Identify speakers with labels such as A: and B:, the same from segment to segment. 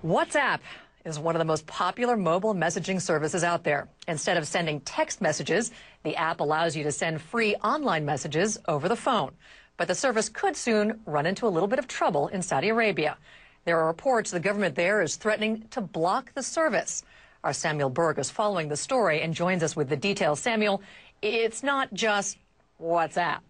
A: WhatsApp is one of the most popular mobile messaging services out there. Instead of sending text messages, the app allows you to send free online messages over the phone. But the service could soon run into a little bit of trouble in Saudi Arabia. There are reports the government there is threatening to block the service. Our Samuel Berg is following the story and joins us with the details. Samuel, it's not just WhatsApp.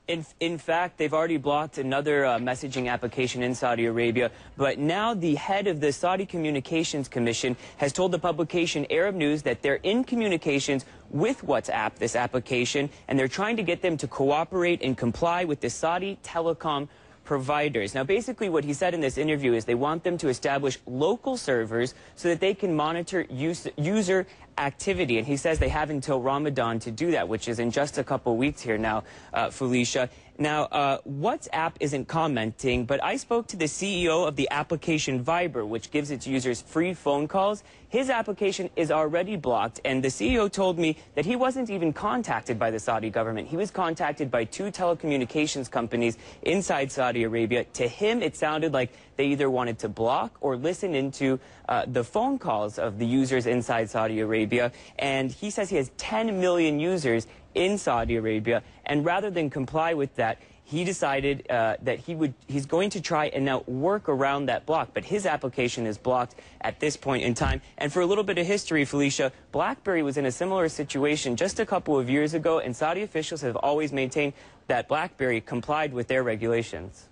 B: In fact, they've already blocked another messaging application in Saudi Arabia, but now the head of the Saudi Communications Commission has told the publication Arab News that they're in communications with WhatsApp, this application, and they're trying to get them to cooperate and comply with the Saudi telecom providers. Now, basically what he said in this interview is they want them to establish local servers so that they can monitor user activity. And he says they have until Ramadan to do that, which is in just a couple weeks here now, Felicia. Now, WhatsApp isn't commenting, but I spoke to the CEO of the application Viber, which gives its users free phone calls. His application is already blocked, and the CEO told me that he wasn't even contacted by the Saudi government. He was contacted by two telecommunications companies inside Saudi Arabia. To him, it sounded like they either wanted to block or listen into the phone calls of the users inside Saudi Arabia. And he says he has 10 million users in Saudi Arabia, and rather than comply with that, he decided that he's going to try and now work around that block. But his application is blocked at this point in time. And for a little bit of history, Felicia, BlackBerry was in a similar situation just a couple of years ago, and Saudi officials have always maintained that BlackBerry complied with their regulations.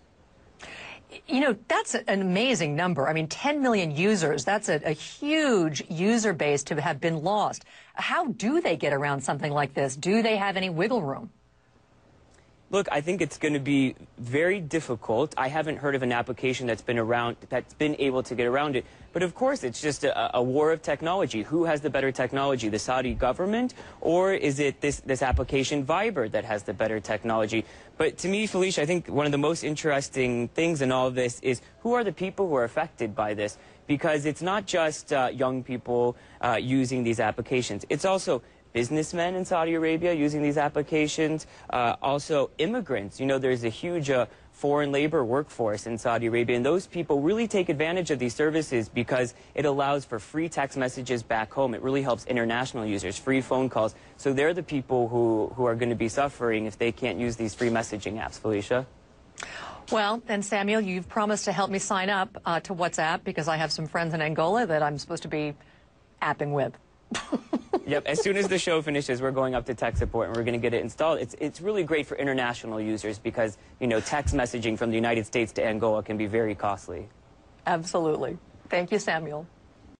A: You know, that's an amazing number. I mean, 10 million users, that's a huge user base to have been lost. How do they get around something like this? Do they have any wiggle room?
B: Look, I think it's going to be very difficult. I haven't heard of an application that's been able to get around it. But of course, it's just a war of technology. Who has the better technology, the Saudi government, or is it this application Viber that has the better technology? But to me, Felicia, I think one of the most interesting things in all of this is who are the people who are affected by this? Because it's not just young people using these applications. It's also businessmen in Saudi Arabia using these applications, also immigrants. You know, there's a huge foreign labor workforce in Saudi Arabia, and those people really take advantage of these services because it allows for free text messages back home. It really helps international users, free phone calls. So they're the people who are going to be suffering if they can't use these free messaging apps, Felicia.
A: Well, and Samuel, you've promised to help me sign up to WhatsApp because I have some friends in Angola that I'm supposed to be apping with.
B: Yep, as soon as the show finishes, we're going up to tech support and we're going to get it installed. It's really great for international users because, you know, text messaging from the United States to Angola can be very costly.
A: Absolutely. Thank you, Samuel.